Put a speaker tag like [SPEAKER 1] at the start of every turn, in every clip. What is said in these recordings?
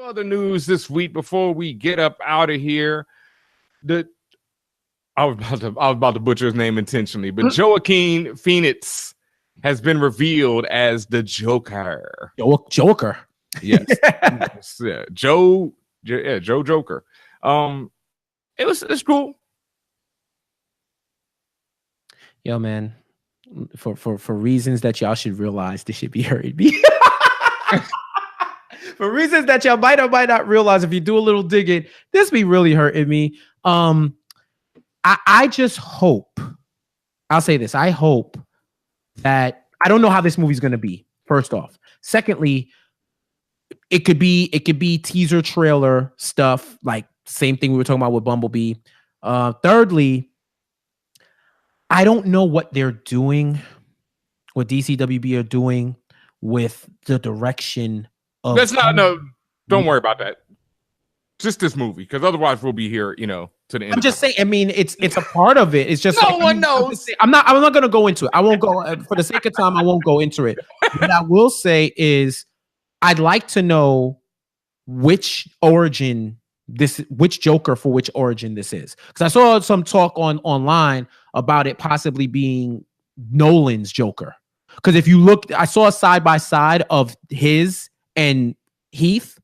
[SPEAKER 1] other news this week before we get up out of here. I was about to butcher his name intentionally, but Joaquin Phoenix has been revealed as the Joker.
[SPEAKER 2] Joker.
[SPEAKER 1] Yes. Yeah. Joe Joker. It's cool.
[SPEAKER 2] Yo, man, for reasons that y'all should realize, this should be hurting me. For reasons that y'all might or might not realize, if you do a little digging, this be really hurting me. I just hope, I'll say this, I hope that, I don't know how this movie's going to be, first off. Secondly, it could be teaser trailer stuff, like same thing we were talking about with Bumblebee. Thirdly, I don't know what they're doing, what DCWB are doing with the direction of...
[SPEAKER 1] Don't worry about that. Just this movie, because otherwise we'll be here, to the end.
[SPEAKER 2] I'm just saying, I mean, it's a part of it. It's just
[SPEAKER 1] no one knows.
[SPEAKER 2] I'm not going to go into it. I won't go, for the sake of time, I won't go into it. What I will say is, I'd like to know which Joker for which origin this is. Because I saw some talk online about it possibly being Nolan's Joker. Because if you look, I saw a side by side of his and Heath,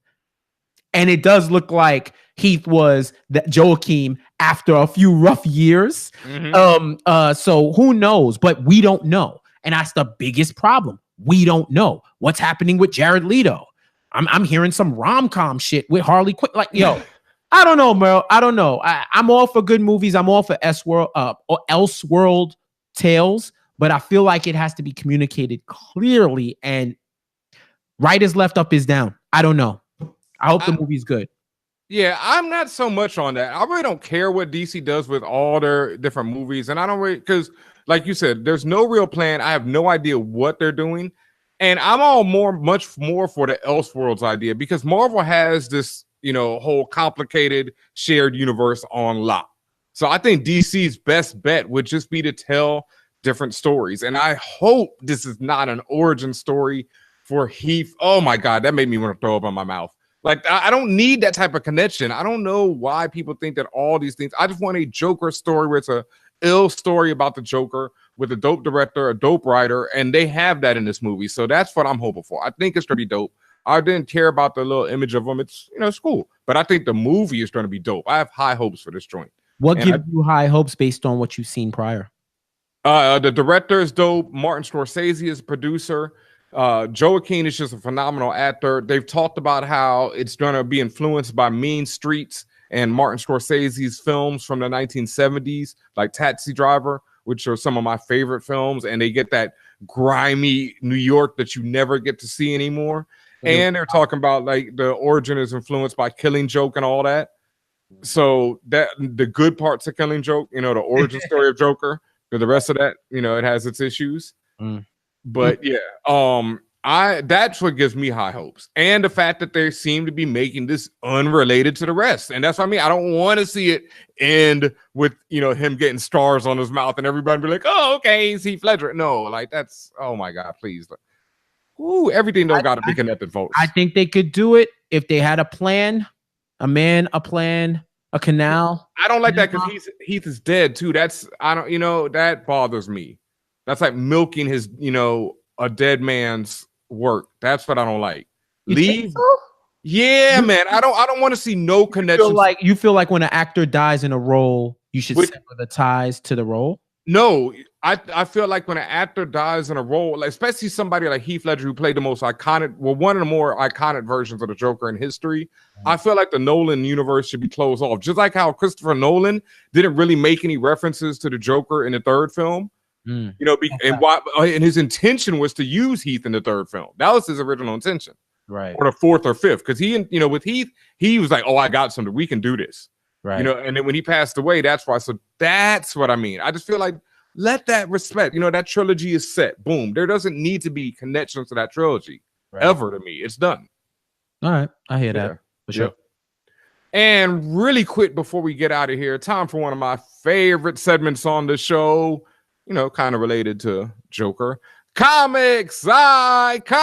[SPEAKER 2] and it does look like Heath was that Joaquin after a few rough years. Mm-hmm. So who knows? But we don't know. And that's the biggest problem. We don't know what's happening with Jared Leto. I'm hearing some rom-com shit with Harley Quinn. Like, yo, I don't know, bro. I don't know. I'm all for good movies. I'm all for Elseworld tales, but I feel like it has to be communicated clearly, and right is left, up is down. I don't know. I hope the movie's good.
[SPEAKER 1] Yeah, I'm not so much on that. I really don't care what DC does with all their different movies. And I don't really, because like you said, there's no real plan. I have no idea what they're doing. And I'm much more for the Elseworlds idea, because Marvel has this, whole complicated shared universe on lock. So I think DC's best bet would just be to tell different stories. And I hope this is not an origin story for Heath. Oh my God, that made me want to throw up in my mouth. Like, I don't need that type of connection. I don't know why people think that all these things. I just want a Joker story where it's a ill story about the Joker with a dope director, a dope writer, and they have that in this movie. So that's what I'm hoping for. I think it's going to be dope. I didn't care about the little image of them. It's, it's cool. But I think the movie is going to be dope. I have high hopes for this joint.
[SPEAKER 2] What gives you high hopes based on what you've seen prior?
[SPEAKER 1] The director is dope. Martin Scorsese is producer. Joaquin is just a phenomenal actor. They've talked about how it's going to be influenced by Mean Streets and Martin Scorsese's films from the 1970s, like Taxi Driver, which are some of my favorite films. And they get that grimy New York that you never get to see anymore. And they're talking about like the origin is influenced by Killing Joke and all that. So that the good parts of Killing Joke, the origin story of Joker, but the rest of that, it has its issues. But yeah, that's what gives me high hopes. And the fact that they seem to be making this unrelated to the rest. And that's what I mean. I don't want to see it end with, him getting stars on his mouth and everybody be like, oh, okay, he's Heath Ledger. No, like that's, oh my God, please. Ooh, everything don't got to be connected, folks.
[SPEAKER 2] I think they could do it if they had a plan, a canal.
[SPEAKER 1] I don't like that because Heath is dead too. That bothers me. That's like milking his, a dead man's work. That's what I don't like. Leave. So? Yeah, man. I don't want to see no connection.
[SPEAKER 2] You feel like when an actor dies in a role, you should sever the ties to the role?
[SPEAKER 1] No, I feel like when an actor dies in a role, like, especially somebody like Heath Ledger, who played the most iconic, one of the more iconic versions of the Joker in history, I feel like the Nolan universe should be closed off. Just like how Christopher Nolan didn't really make any references to the Joker in the third film. And his intention was to use Heath in the third film. That was his original intention,
[SPEAKER 2] right?
[SPEAKER 1] Or the fourth or fifth, because with Heath, he was like, "Oh, I got something. We can do this."
[SPEAKER 2] Right.
[SPEAKER 1] And then when he passed away, that's why. So that's what I mean. I just feel like let that respect. That trilogy is set. Boom. There doesn't need to be connections to that trilogy ever. To me, it's done.
[SPEAKER 2] All right, I hear that for sure.
[SPEAKER 1] And really quick before we get out of here, time for one of my favorite segments on the show. Kind of related to Joker. Comics Icon.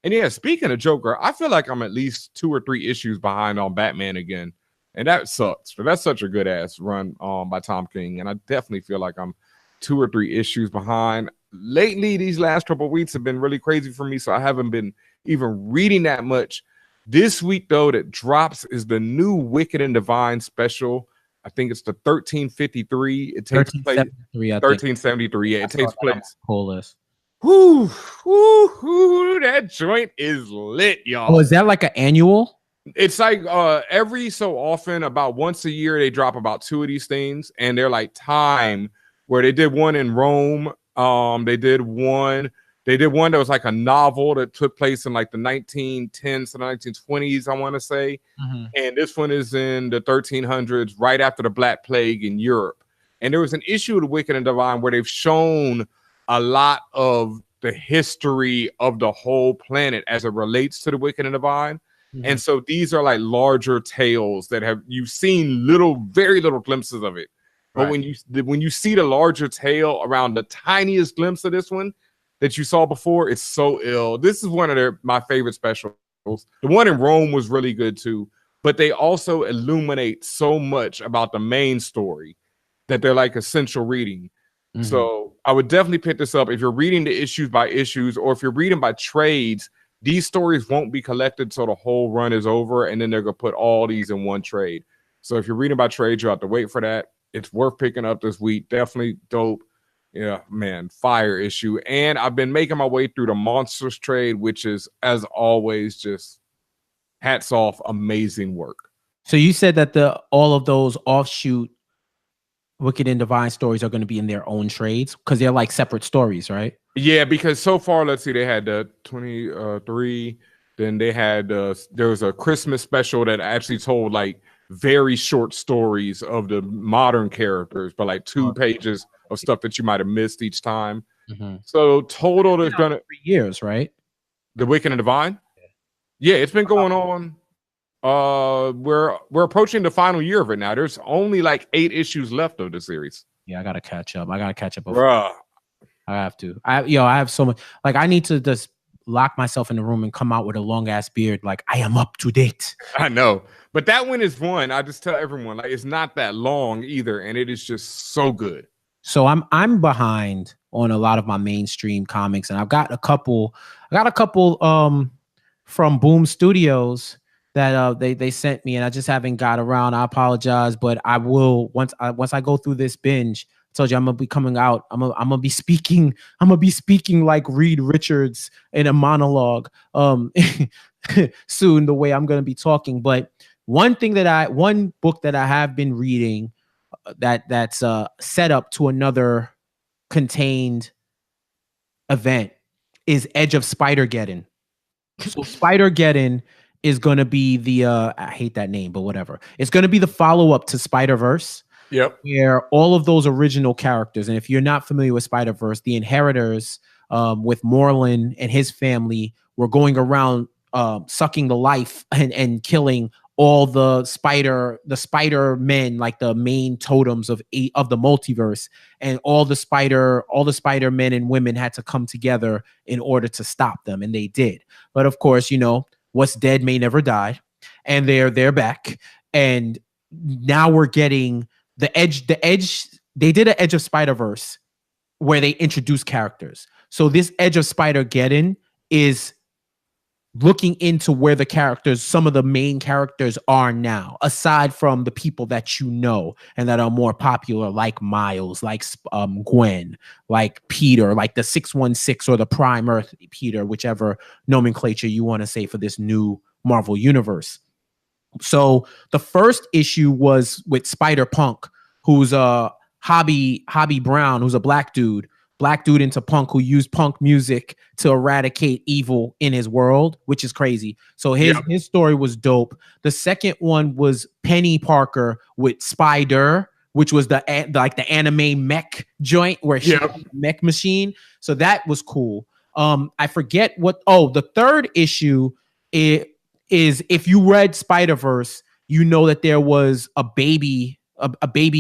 [SPEAKER 1] And yeah, speaking of Joker, I feel like I'm at least 2 or 3 issues behind on Batman again. And that sucks. But that's such a good ass run by Tom King. And I definitely feel like I'm 2 or 3 issues behind. Lately, these last couple of weeks have been really crazy for me. So I haven't been even reading that much. This week, though, that drops is the new Wicked and Divine special. I think it's the 1353. It takes place 1373. Yeah, it takes place.
[SPEAKER 2] Pull list.
[SPEAKER 1] Whoo, whoo, whoo, that joint is lit, y'all.
[SPEAKER 2] Oh, is that like an annual?
[SPEAKER 1] It's like every so often, about once a year, they drop about 2 of these things, and they're like time where they did one in Rome. They did one that was like a novel that took place in like the 1910s to the 1920s, I want to say. Mm-hmm. And this one is in the 1300s, right after the Black Plague in Europe. And there was an issue of the Wicked and Divine where they've shown a lot of the history of the whole planet as it relates to the Wicked and Divine. Mm-hmm. And so these are like larger tales that you've seen very little glimpses of it. But right. when you see the larger tale around the tiniest glimpse of this one that you saw before, it's so ill. This is one of my favorite specials. The one in Rome was really good too, but they also illuminate so much about the main story that they're like essential reading. Mm-hmm. So I would definitely pick this up if you're reading the issues by issues, or if you're reading by trades. These stories won't be collected till the whole run is over, and then they're gonna put all these in one trade. So if you're reading by trade, you have to wait for that. It's worth picking up this week. Definitely dope. Yeah, man, fire issue. And I've been making my way through the Monsters trade, which is, as always, just hats off, amazing work.
[SPEAKER 2] So you said that all of those offshoot Wicked and Divine stories are going to be in their own trades because they're like separate stories, right?
[SPEAKER 1] Yeah, because so far, let's see, they had the 23, then they had there was a Christmas special that actually told like very short stories of the modern characters, but like 2 pages of stuff that you might have missed each time. Mm-hmm. So total, there's gonna
[SPEAKER 2] 3 years, right?
[SPEAKER 1] The Wicked and Divine. Yeah, it's been going on. We're approaching the final year of it now. There's only like 8 issues left of the series.
[SPEAKER 2] Yeah, I gotta catch up.
[SPEAKER 1] Bruh.
[SPEAKER 2] I have to. I have so much. Like, I need to just lock myself in the room and come out with a long ass beard. Like, I am up to date.
[SPEAKER 1] I know, but that one is one. I just tell everyone, like, it's not that long either, and it is just so good.
[SPEAKER 2] So I'm behind on a lot of my mainstream comics, and I've got a couple. From Boom Studios that they sent me, and I just haven't got around. I apologize, but I will once I go through this binge. I told you I'm gonna be coming out. I'm gonna be speaking like Reed Richards in a monologue soon. The way I'm gonna be talking, but one book that I have been reading that's set up to another contained event is Edge of Spider-Geddon. So Spider-Geddon is going to be the I hate that name, but whatever. It's going to be the follow-up to Spider-Verse.
[SPEAKER 1] Yep.
[SPEAKER 2] Where all of those original characters, and if you're not familiar with Spider-Verse, the Inheritors with Morlun and his family were going around sucking the life and killing all the Spider-Men, like the main totems of the multiverse, and all the Spider-Men and women had to come together in order to stop them, and they did. But of course, what's dead may never die, and they're back, and now we're getting the Edge. They did an Edge of Spider-Verse where they introduced characters. So this Edge of Spider-Geddon is looking into where some of the main characters are now, aside from the people that and that are more popular, like Miles, like Gwen, like Peter, like the 616 or the Prime Earth Peter, whichever nomenclature you want to say for this new Marvel universe. So the first issue was with Spider-Punk, who's Hobby Brown, who's a black dude into punk, who used punk music to eradicate evil in his world, which is crazy. So his story was dope. The second one was Penny Parker with Spider, which was the anime mech joint where she had a mech machine. So that was cool. I forget the third issue is if you read Spider-Verse, that there was a baby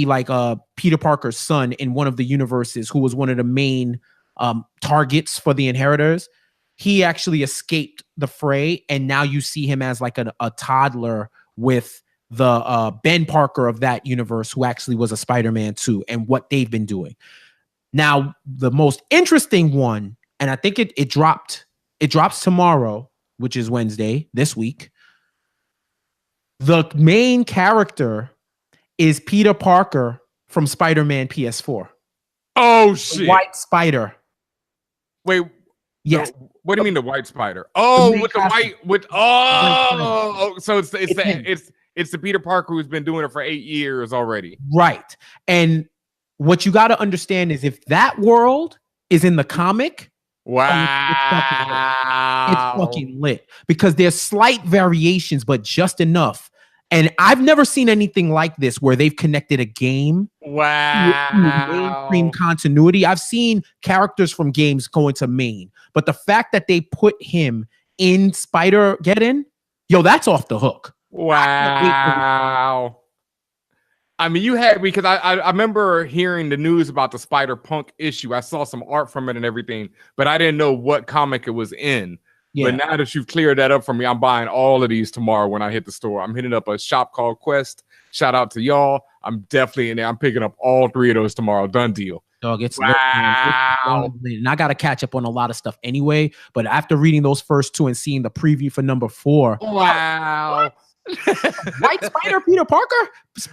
[SPEAKER 2] like Peter Parker's son in one of the universes who was one of the main targets for the Inheritors. he actually escaped the fray, and now you see him as like a toddler with the Ben Parker of that universe, who actually was a Spider-Man too, and what they've been doing. Now, the most interesting one, and I think it drops tomorrow, which is Wednesday this week. The main character is Peter Parker from Spider-Man PS4.
[SPEAKER 1] Oh shit!
[SPEAKER 2] White Spider.
[SPEAKER 1] Wait.
[SPEAKER 2] Yes.
[SPEAKER 1] What do you mean the White Spider? Oh, with the white so it's the Peter Parker who's been doing it for 8 years already.
[SPEAKER 2] Right. And what you got to understand is if that world is in the comic,
[SPEAKER 1] wow,
[SPEAKER 2] it's fucking lit because there's slight variations, but just enough. And I've never seen anything like this where they've connected a game to mainstream continuity. I've seen characters from games go into main, but the fact that they put him in Spider-Geddon, yo, that's off the hook.
[SPEAKER 1] Wow. I mean, you had because I remember hearing the news about the Spider-Punk issue. I saw some art from it and everything, but I didn't know what comic it was in. Yeah. But now that you've cleared that up for me, I'm buying all of these tomorrow when I hit the store. I'm hitting up a shop called Quest. Shout out to y'all. I'm definitely in there. I'm picking up all 3 of those tomorrow. Done deal.
[SPEAKER 2] Dog, it's lit, and I got to catch up on a lot of stuff anyway. But after reading those first 2 and seeing the preview for number 4,
[SPEAKER 1] wow.
[SPEAKER 2] White Spider Peter Parker?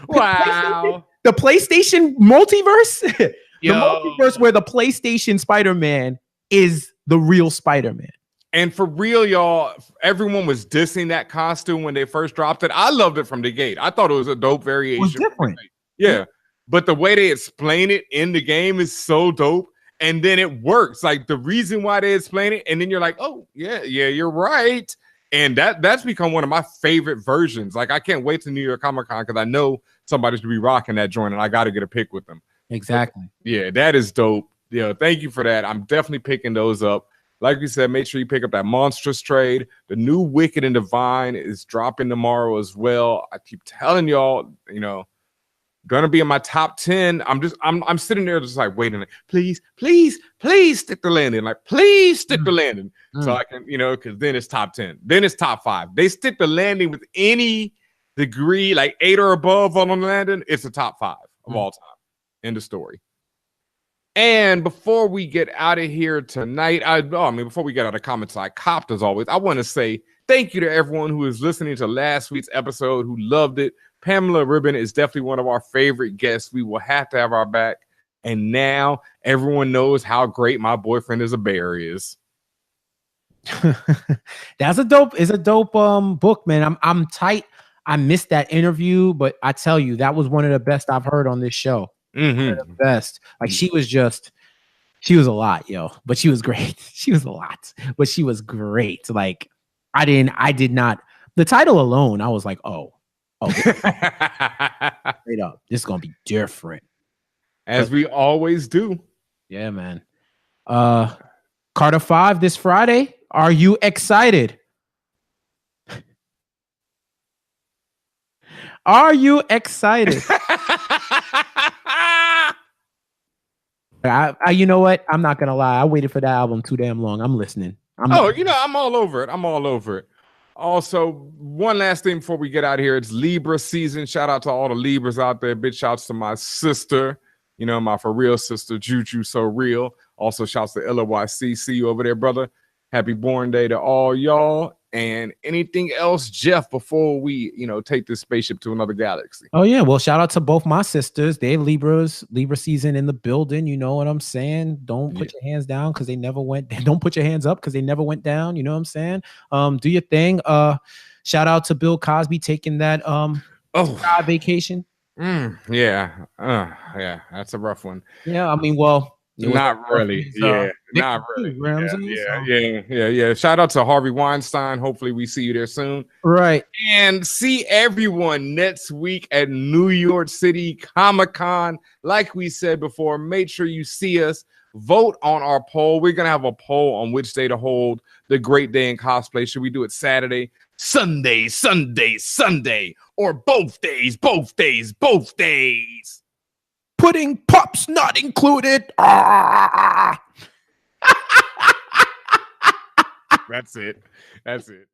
[SPEAKER 1] Wow.
[SPEAKER 2] The PlayStation multiverse? The multiverse where the PlayStation Spider-Man is the real Spider-Man.
[SPEAKER 1] And for real, y'all, everyone was dissing that costume when they first dropped it. I loved it from the gate. I thought it was a dope variation.
[SPEAKER 2] It was different.
[SPEAKER 1] Yeah. But the way they explain it in the game is so dope. And then it works. Like the reason why they explain it, and then you're like, oh, yeah, you're right. And that's become one of my favorite versions. Like I can't wait to New York Comic Con because I know somebody's gonna be rocking that joint, and I got to get a pick with them.
[SPEAKER 2] Exactly.
[SPEAKER 1] But, yeah, that is dope. Yeah, thank you for that. I'm definitely picking those up. Like we said, make sure you pick up that Monstrous trade. The new Wicked and Divine is dropping tomorrow as well. I keep telling y'all, gonna be in my top 10. I'm sitting there just like waiting, like, please stick the landing. Like, please stick the landing. So I can, because then it's top 10. Then it's top 5. They stick the landing with any degree, like 8 or above on the landing, it's a top 5 of all time. End of story. And before we get out of here tonight, before we get out of comments I copped as always, I want to say thank you to everyone who is listening to last week's episode, who loved it. Pamela Ribben is definitely one of our favorite guests. We will have to have our back. And now everyone knows how great my boyfriend is a bear is.
[SPEAKER 2] It's a dope book, man. I'm tight. I missed that interview, but I tell you, that was one of the best I've heard on this show. One of the best. Like she was a lot, yo, but she was great. She was a lot, but she was great. Like I did not, the title alone, I was like, oh, straight up, this is gonna be different.
[SPEAKER 1] As we always do.
[SPEAKER 2] Yeah, man. Carter 5 this Friday. Are you excited? Are you excited? You know what? I'm not gonna lie. I waited for that album too damn long. I'm listening. I'm
[SPEAKER 1] all over it. Also, one last thing before we get out of here. It's Libra season. Shout out to all the Libras out there. Big shouts to my sister, my for real sister, Juju So Real. Also, shouts to LOYC. See you over there, brother. Happy Born Day to all y'all. And anything else, Jeff, before we, take this spaceship to another galaxy?
[SPEAKER 2] Oh, yeah. Well, shout out to both my sisters. They're Libras, Libra season in the building. You know what I'm saying? Don't put your hands down because they never went. Don't put your hands up because they never went down. You know what I'm saying? Do your thing. Shout out to Bill Cosby taking that vacation.
[SPEAKER 1] Yeah. That's a rough one.
[SPEAKER 2] Yeah. I mean, well.
[SPEAKER 1] Not really. Not really. Yeah. Shout out to Harvey Weinstein. Hopefully we see you there soon.
[SPEAKER 2] Right.
[SPEAKER 1] And see everyone next week at New York City Comic Con. Like we said before, make sure you see us. Vote on our poll. We're going to have a poll on which day to hold the Great Day in Cosplay. Should we do it Saturday, Sunday, or both days?
[SPEAKER 2] Pudding pops not included.
[SPEAKER 1] That's it. That's it.